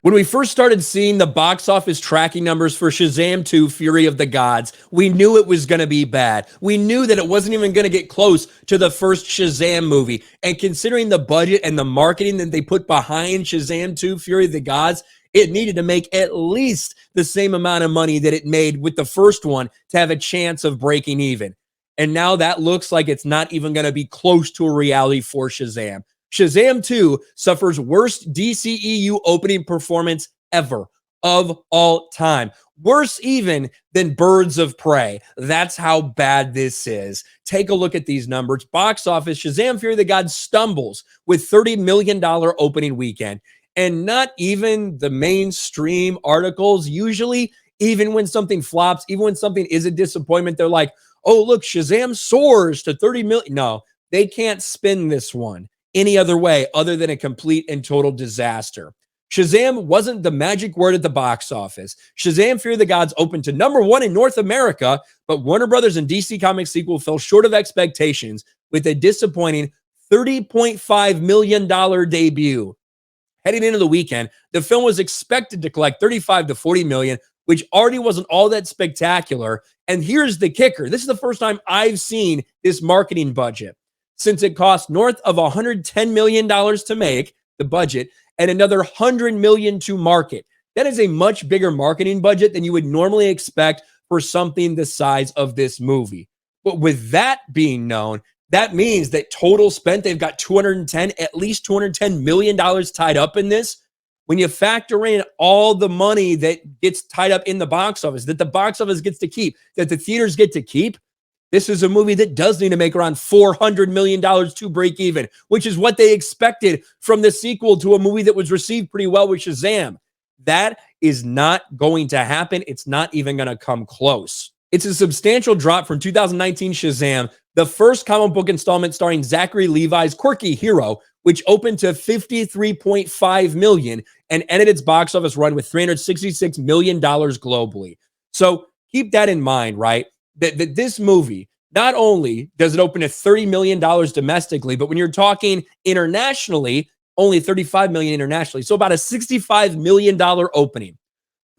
When we first started seeing the box office tracking numbers for Shazam 2 Fury of the Gods, we knew it was going to be bad. We knew that it wasn't even going to get close to the first Shazam movie. And considering the budget and the marketing that they put behind Shazam 2 Fury of the Gods, it needed to make at least the same amount of money that it made with the first one to have a chance of breaking even. And now that looks like it's not even going to be close to a reality for Shazam. Shazam 2 suffers worst DCEU opening performance ever of all time. Worse even than Birds of Prey. That's how bad this is. Take a look at these numbers. Box office, Shazam Fury of the Gods stumbles with $30 million opening weekend. And not even the mainstream articles, usually, even when something flops, even when something is a disappointment, they're like, oh, look, Shazam soars to 30 million. No, they can't spin this one any other way other than a complete and total disaster. Shazam wasn't the magic word at the box office. Shazam Fear of the Gods opened to #1 in North America, but Warner Brothers and DC Comics sequel fell short of expectations with a disappointing $30.5 million debut. Heading into the weekend, the film was expected to collect 35 to 40 million, which already wasn't all that spectacular. And here's the kicker. This is the first time I've seen this marketing budget, since it cost north of $110 million to make the budget and another $100 million to market. That is a much bigger marketing budget than you would normally expect for something the size of this movie. But with that being known, that means that total spent, they've got at least $210 million tied up in this. When you factor in all the money that gets tied up in the box office, that the box office gets to keep, that the theaters get to keep, this is a movie that does need to make around $400 million to break even, which is what they expected from the sequel to a movie that was received pretty well with Shazam. That is not going to happen. It's not even going to come close. It's a substantial drop from 2019 Shazam, the first comic book installment starring Zachary Levi's quirky hero, which opened to $53.5 million and ended its box office run with $366 million globally. So keep that in mind, right? That this movie, not only does it open to $30 million domestically, but when you're talking internationally, only $35 million internationally. So about a $65 million opening.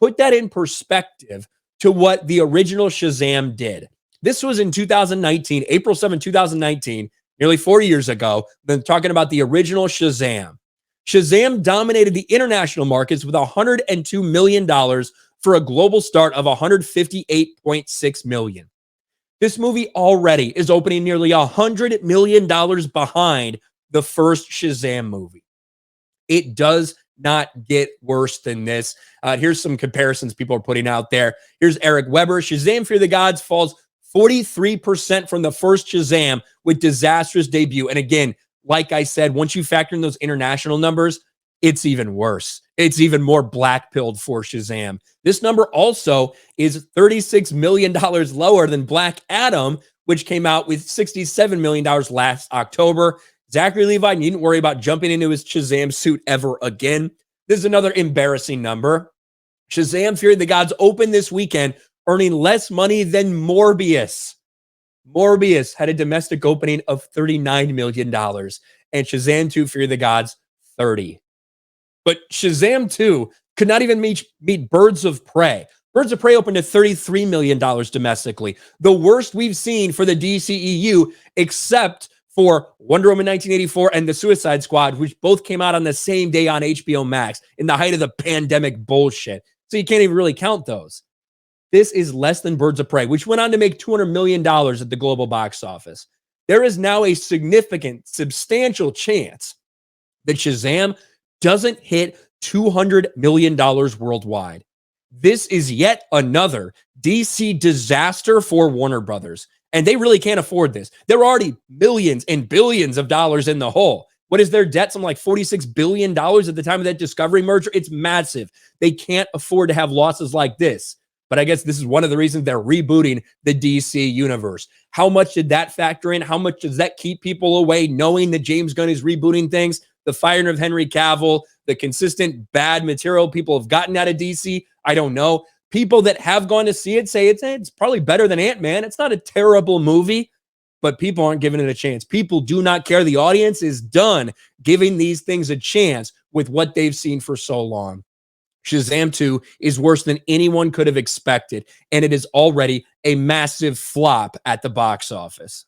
Put that in perspective to what the original Shazam did. This was in 2019, April 7, 2019, nearly 4 years ago. Then talking about the original Shazam. Shazam dominated the international markets with $102 million for a global start of $158.6 million. This movie already is opening nearly $100 million behind the first Shazam movie. It does not get worse than this. Here's some comparisons people are putting out there. Here's Eric Weber. Shazam Fear the Gods falls 43% from the first Shazam with disastrous debut. And again, like I said, once you factor in those international numbers, it's even worse. It's even more black-pilled for Shazam. This number also is $36 million lower than Black Adam, which came out with $67 million last October. Zachary Levi needn't worry about jumping into his Shazam suit ever again. This is another embarrassing number. Shazam Fury of the Gods opened this weekend, earning less money than Morbius. Morbius had a domestic opening of $39 million, and Shazam 2 Fury of the Gods, 30. But Shazam 2 could not even meet Birds of Prey. Birds of Prey opened to $33 million domestically, the worst we've seen for the DCEU, except for Wonder Woman 1984 and The Suicide Squad, which both came out on the same day on HBO Max in the height of the pandemic bullshit. So you can't even really count those. This is less than Birds of Prey, which went on to make $200 million at the global box office. There is now a significant, substantial chance that Shazam doesn't hit $200 million worldwide. This is yet another DC disaster for Warner Brothers. And they really can't afford this. They're already millions and billions of dollars in the hole. What is their debt? Something like $46 billion at the time of that Discovery merger. It's massive. They can't afford to have losses like this. But I guess this is one of the reasons they're rebooting the DC universe. How much did that factor in? How much does that keep people away knowing that James Gunn is rebooting things? The firing of Henry Cavill, the consistent bad material people have gotten out of DC? I don't know. People that have gone to see it say it's probably better than Ant-Man. It's not a terrible movie, but people aren't giving it a chance. People do not care. The audience is done giving these things a chance with what they've seen for so long. Shazam 2 is worse than anyone could have expected, and it is already a massive flop at the box office.